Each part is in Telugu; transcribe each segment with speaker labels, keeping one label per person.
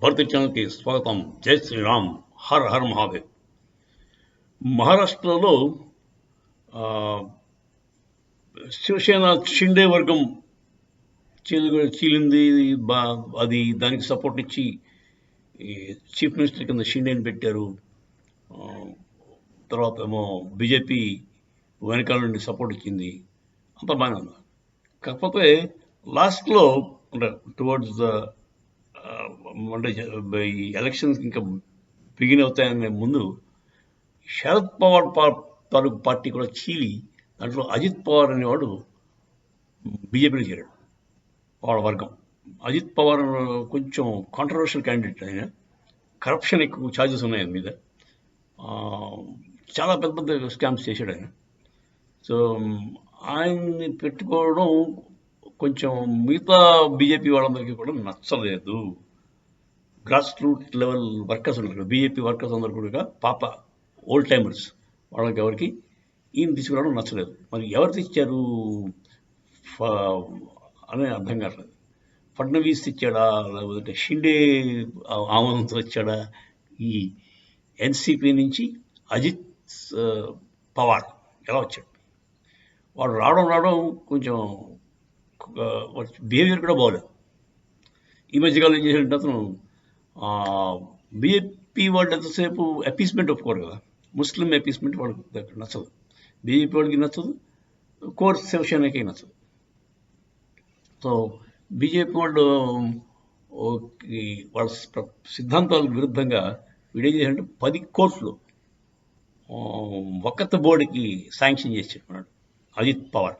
Speaker 1: భారతీయ ఛానల్కి స్వాగతం. జై శ్రీరామ్. Her her Mahadev. మహారాష్ట్రలో ఆ, శివసేన షిండే వర్గం చీలింది. అది దానికి సపోర్ట్ ఇచ్చి ఈ చీఫ్ మినిస్టర్ కింద షిండేని పెట్టారు. ఆ, తర్వాత ఏమో బీజేపీ వెనకాల నుండి సపోర్ట్ ఇచ్చింది. అంత బాగానే ఉంది. కాకపోతే లాస్ట్లో అంటే టువర్డ్స్ ద అంటే ఈ ఎలక్షన్స్ ఇంకా బిగిన్ అవుతాయనే ముందు శరద్ పవార్ తాలూకు పార్టీ కూడా చీలి దాంట్లో అజిత్ పవార్ అనేవాడు బీజేపీలో చేరాడు. వాళ్ళ వర్గం అజిత్ పవార్ కొంచెం కాంట్రవర్షియల్ క్యాండిడేట్. ఆయన కరప్షన్ ఎక్కువ ఛార్జెస్ ఉన్నాయి ఆయన మీద. ఆ, చాలా పెద్ద పెద్ద స్కామ్స్ చేశాడు ఆయన. సో ఆయన్ని పెట్టుకోవడం కొంచెం మిగతా బీజేపీ వాళ్ళందరికీ కూడా నచ్చలేదు. గ్రాస్ రూట్ లెవెల్ వర్కర్స్ ఉన్నారు, బీజేపీ వర్కర్స్ అందరు కూడా పాప ఓల్డ్ టైమర్స్, వాళ్ళకి ఎవరికి ఈయన తీసుకురావడం నచ్చలేదు. మరి ఎవరు తెచ్చారు అని అర్థం కావట్లేదు. ఫడ్నవీస్ తెచ్చాడా, లేకపోతే షిండే ఆమోదంతో వచ్చాడా? ఈ ఎన్సీపీ నుంచి అజిత్ పవార్ ఎలా వచ్చాడు? వాడు రావడం కొంచెం బిహేవియర్ కూడా బాగోలేదు. ఈ మధ్యకాలం ఏం చేసినట్టు అతను బీజేపీ వాళ్ళు ఎంతసేపు అపీస్మెంట్ ఒప్పుకోరు కదా, ముస్లిం అపీస్మెంట్ వాళ్ళకి నచ్చదు, బీజేపీ వాళ్ళకి నచ్చదు, కోర్ శివసేనకి నచ్చదు. సో బీజేపీ వాళ్ళు వాళ్ళ సిద్ధాంతాలకు విరుద్ధంగా వీడేం చేశారంటే 10 కోట్లు వకత్ బోర్డుకి శాంక్షన్ చేసి చెప్పినాడు అజిత్ పవార్.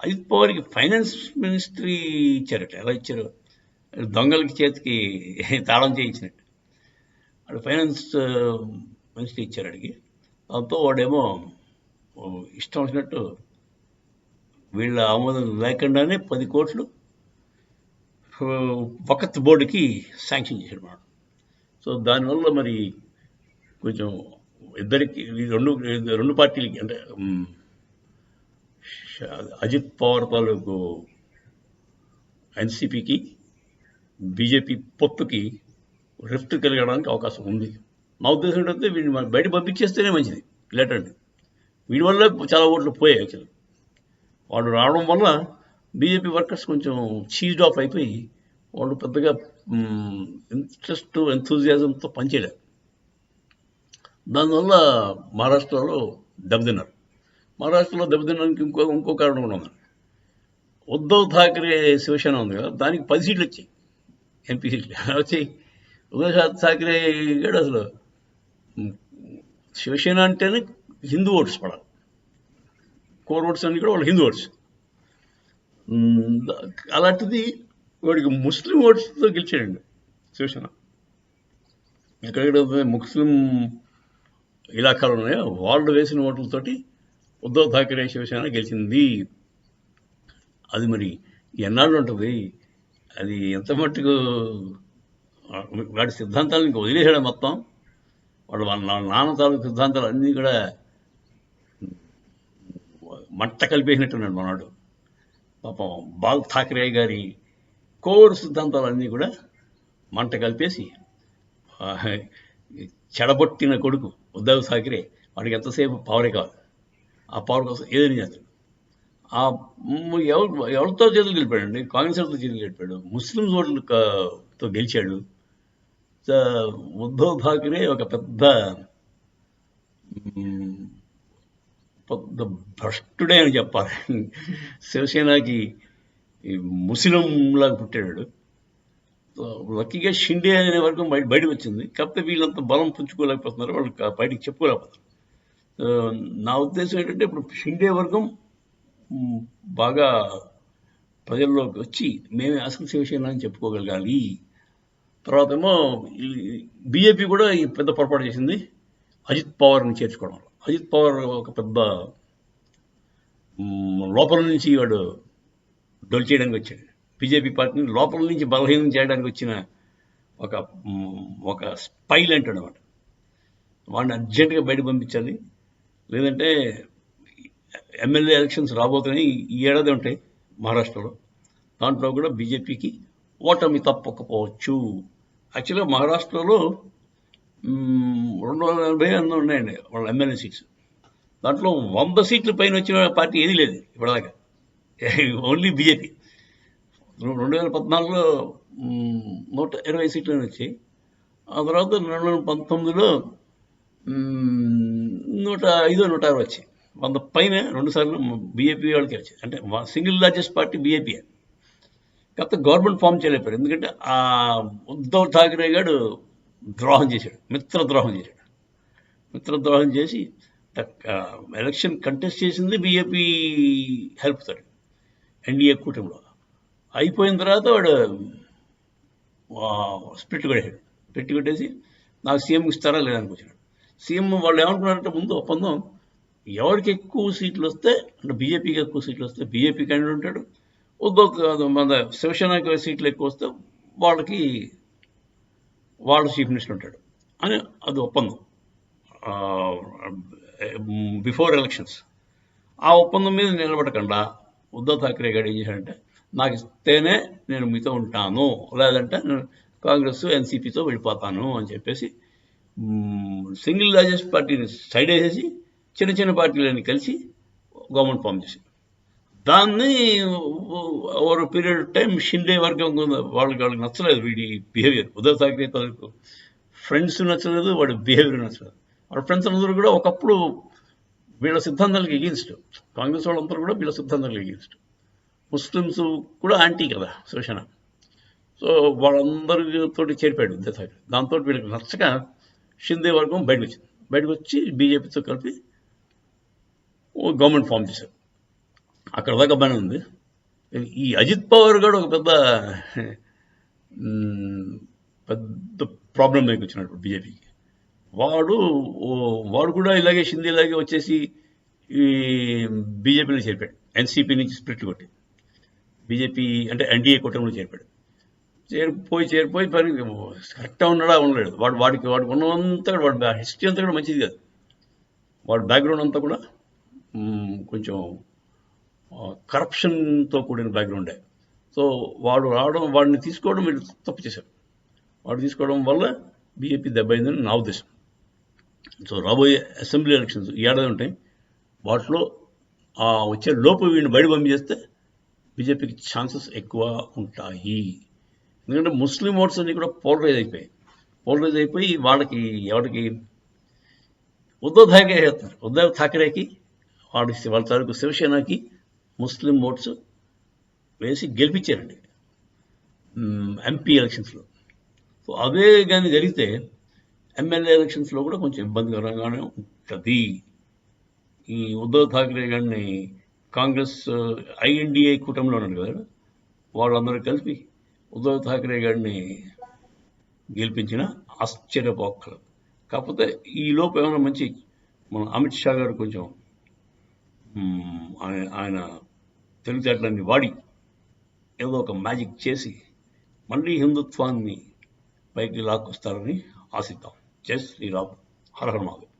Speaker 1: అజిత్ పవార్కి ఫైనాన్స్ మినిస్ట్రీ ఇచ్చారట. ఎలా ఇచ్చారు? దొంగలకి చేతికి తాళం చేయించినట్టు వాడు ఫైనాన్స్ మినిస్ట్రీ ఇచ్చారు అడిగి. దాంతో వాడేమో ఇష్టం వచ్చినట్టు వీళ్ళ ఆమోదం లేకుండానే 10 కోట్లు వకత్ బోర్డుకి శాంక్షన్ చేశాడు మాట. సో దానివల్ల మరి కొంచెం ఇద్దరికి రెండు పార్టీలకి అంటే అజిత్ పవార్ తాలూకు ఎన్సీపీకి బీజేపీ పొత్తుకి రిఫ్ట్ కలిగడానికి అవకాశం ఉంది. నా ఉద్దేశం ఏంటంటే వీడిని మనం బయట పంపించేస్తేనే మంచిది. లేటండి వీడి వల్ల చాలా ఓట్లు పోయాయి. యాక్చువల్లీ వాడు రావడం వల్ల బీజేపీ వర్కర్స్ కొంచెం చీజ్డ్ ఆఫ్ అయిపోయి వాళ్ళు పెద్దగా ఇంట్రెస్ట్ ఎంతూజియాజంతో పనిచేయలేరు. దానివల్ల మహారాష్ట్రలో దెబ్బతిన్నారు. మహారాష్ట్రలో దెబ్బతినడానికి ఇంకో కారణం కూడా ఉంది. ఉద్ధవ్ ఠాక్రే శివసేన ఉంది కదా, దానికి 10 సీట్లు వచ్చాయి, ఎంపీ సీట్లు వచ్చాయి. ఉద్ధవ్ ఠాక్రే గారు అసలు శివసేన అంటేనే హిందూ ఓట్స్ పడాలి, కోర్ ఓట్స్ అన్ని కూడా వాళ్ళు హిందూ ఓట్స్. అలాంటిది వాడికి ముస్లిం ఓట్స్తో గెలిచాడండి శివసేన. ఎక్కడెక్కడ ముస్లిం ఇలాకాలు ఉన్నాయో వాళ్ళు వేసిన ఓట్లతోటి ఉద్ధవ్ ఠాక్రే శివసేన గెలిచింది. అది మరి ఎన్నాళ్ళు ఉంటుంది? అది ఎంత మట్టుకు వాడి సిద్ధాంతాలను ఇంకా వదిలేసాడు మొత్తం. వాడు వాళ్ళ నాన్న తాలూకు సిద్ధాంతాలు అన్నీ కూడా మంట కలిపేసినట్టున్నాడు మనవాడు. పాపం బాల్ ఠాక్రే గారి కోర్ సిద్ధాంతాలన్నీ కూడా మంట కలిపేసి చెడబొట్టిన కొడుకు ఉద్ధవ్ ఠాక్రే. వాడికి ఎంతసేపు పవరే కావాలి, ఆ పవర్ కోసం ఏదైనా చేస్తాడు. ఎవరితో చేతులు గెలిపాడండి? కాంగ్రెస్ వాళ్ళతో చేతులు గెలిపాడు, ముస్లిం ఓట్లతో గెలిచాడు. ఉద్ధవ్ ఠాక్రే ఒక పెద్ద భ్రష్టుడే అని చెప్పాలి. శివసేనకి ముస్లింలాగా పుట్టాడు. లక్కీగా షిండే అనే వర్గం బయటకు వచ్చింది. కాకపోతే వీళ్ళంతా బలం పుంజుకోలేకపోతున్నారు, వాళ్ళు బయటికి చెప్పుకోలేకపోతున్నారు. నా ఉద్దేశం ఏంటంటే ఇప్పుడు షిండే వర్గం బాగా ప్రజల్లోకి వచ్చి మేమే అసలు శివసేన అని చెప్పుకోగలగాలి. తర్వాత ఏమో బీజేపీ కూడా ఈ పెద్ద పొరపాటు చేసింది అజిత్ పవార్ని చేర్చుకోవడం. అజిత్ పవార్ ఒక పెద్ద లోపల నుంచి వాడు డొల్ చేయడానికి వచ్చాడు. బీజేపీ పార్టీని లోపల నుంచి బలహీనం చేయడానికి వచ్చిన ఒక స్పైల్ అంటాడు అనమాట. వాడిని అర్జెంటుగా బయట పంపించాలి, లేదంటే ఎమ్మెల్యే ఎలక్షన్స్ రాబోతున్నాయి, ఈ ఏడాది ఉంటాయి మహారాష్ట్రలో. దాంట్లో కూడా బీజేపీకి ఓటమి తప్పకపోవచ్చు యాక్చువల్గా మహారాష్ట్రలో 280 ఎన్నో ఉన్నాయండి వాళ్ళ ఎమ్మెల్యే సీట్స్. దాంట్లో 100 సీట్ల పైన వచ్చిన పార్టీ ఏది లేదు ఇప్పటిదాకా. Only BJP. 2014లో 120 సీట్లు వచ్చాయి. ఆ తర్వాత 2019లో 105 106 వచ్చాయి. 100 పైన 2 సార్లు బీజేపీ వాళ్ళకి వచ్చాయి. అంటే సింగిల్ లార్జెస్ట్ పార్టీ బీజేపీ. కాకపోతే గవర్నమెంట్ ఫామ్ చేయలేపారు. ఎందుకంటే ఆ ఉద్ధవ్ ఠాకరే గారు ద్రోహం చేశాడు, మిత్రద్రోహం చేసి ఎలక్షన్ కంటెస్ట్ చేసింది బీజేపీ హెల్ప్ తోటి, ఎన్డీఏ కూటమిలో. అయిపోయిన తర్వాత వాడు స్ప్లిట్ కొట్టేశాడు. పెట్టి కొట్టేసి నాకు సీఎం ఇస్తారా లేదని కూర్చున్నాడు. సీఎం వాళ్ళు ఏమనుకున్నారంటే ముందు ఒప్పందం, ఎవరికి ఎక్కువ సీట్లు వస్తే, అంటే బీజేపీకి ఎక్కువ సీట్లు వస్తే బీజేపీ క్యాండిడేట్ ఉంటాడు, మన శివసేనకి సీట్లు ఎక్కువ వస్తే వాళ్ళు చీఫ్ మినిస్టర్ ఉంటాడు అని అది ఒప్పందం బిఫోర్ ఎలక్షన్స్. ఆ ఒప్పందం మీద నిలబడకుండా ఉద్ధవ్ ఠాకరే గారు ఏం చేశాడంటే, నాకు ఇస్తేనే నేను మీతో ఉంటాను, లేదంటే నేను కాంగ్రెస్ ఎన్సీపీతో వెళ్ళిపోతాను అని చెప్పేసి సింగిల్ లార్జెస్ట్ పార్టీని సైడ్ వేసేసి చిన్న చిన్న పార్టీలని కలిసి గవర్నమెంట్ ఫామ్ చేసి, దాన్ని over period of time Shinde వర్గం వాళ్ళకి నచ్చలేదు వీడి బిహేవియర్. ఉద్ధవ్ ఠాకరే ఫ్రెండ్స్ నచ్చలేదు, వాడి బిహేవియర్ నచ్చలేదు. వాళ్ళ ఫ్రెండ్స్ అందరూ కూడా ఒకప్పుడు వీళ్ళ సిద్ధాంతాలకు ఎగెన్స్ట్, కాంగ్రెస్ వాళ్ళందరూ కూడా వీళ్ళ సిద్ధాంతాలకు ఎగెన్స్ట్. ముస్లిమ్స్ కూడా యాంటీ కదా శివసేన. సో వాళ్ళందరితో చేరిపాడు ఉద్ధవ్ ఠాకరే. దాంతో వీళ్ళకి నచ్చక షిందే వర్గం బయటకు వచ్చి బీజేపీతో కలిపి గవర్నమెంట్ ఫామ్ చేశారు. అక్కడ దాకా బాగానే ఉంది. ఈ అజిత్ పవార్ గారు ఒక పెద్ద ప్రాబ్లం మీకు వచ్చినప్పుడు బీజేపీకి. వాడు కూడా ఇలాగే షిందే ఇలాగే వచ్చేసి ఈ బీజేపీలో చేరిపాడు. ఎన్సీపీ నుంచి స్ప్లిట్ కొట్టి బీజేపీ అంటే ఎన్డీఏ కూటమిలో చేరిపాడు. చేరిపోయి పని కరెక్ట్గా ఉన్నాడా ఉండలేడు. వాడికి ఉన్నంతా వాడి హిస్టరీ అంతా కూడా మంచిది కాదు. వాడి బ్యాక్గ్రౌండ్ అంతా కూడా కొంచెం కరప్షన్తో కూడిన బ్యాక్గ్రౌండే. సో వాడిని తీసుకోవడం వీళ్ళు తప్పు చేశారు. వాడు తీసుకోవడం వల్ల బీజేపీ దెబ్బైందని నా ఉద్దేశం. సో రాబోయే అసెంబ్లీ ఎలక్షన్స్ ఈ ఏడాది ఉంటాయి. వాటిలో వచ్చే లోపు వీడిని బయట పంపించేస్తే బీజేపీకి ఛాన్సెస్ ఎక్కువ ఉంటాయి. ఎందుకంటే ముస్లిం ఓట్స్ అన్ని కూడా పోలరైజ్ అయిపోయి ఎవరికి ఉద్ధవ్ ఠాకరే చేస్తారు. ఉద్ధవ్ ఠాకరేకి వాళ్ళ తాలూకు శివసేనకి ముస్లిం ఓట్స్ వేసి గెలిపించారండి ఎంపీ ఎలక్షన్స్లో. సో అదే కానీ జరిగితే ఎమ్మెల్యే ఎలక్షన్స్లో కూడా కొంచెం ఇబ్బందికరంగానే ఉంటుంది. ఈ ఉద్ధవ్ ఠాకరే గారిని కాంగ్రెస్ ఐఎన్డీఏ కూటమిలో ఉన్నాడు కదా, వాళ్ళందరూ కలిపి ఉద్ధవ్ ఠాకరే గారిని గెలిపించిన ఆశ్చర్యపోక్కలు. కాకపోతే ఈ లోపు ఏమైనా మన అమిత్ షా గారు కొంచెం ఆయన తెలివితేటలన్నీ వాడి ఏదో ఒక మ్యాజిక్ చేసి మళ్ళీ హిందుత్వాన్ని పైకి లాక్కొస్తారని ఆశిద్దాం. జై శ్రీరామ్, హర హర మహాదేవ్.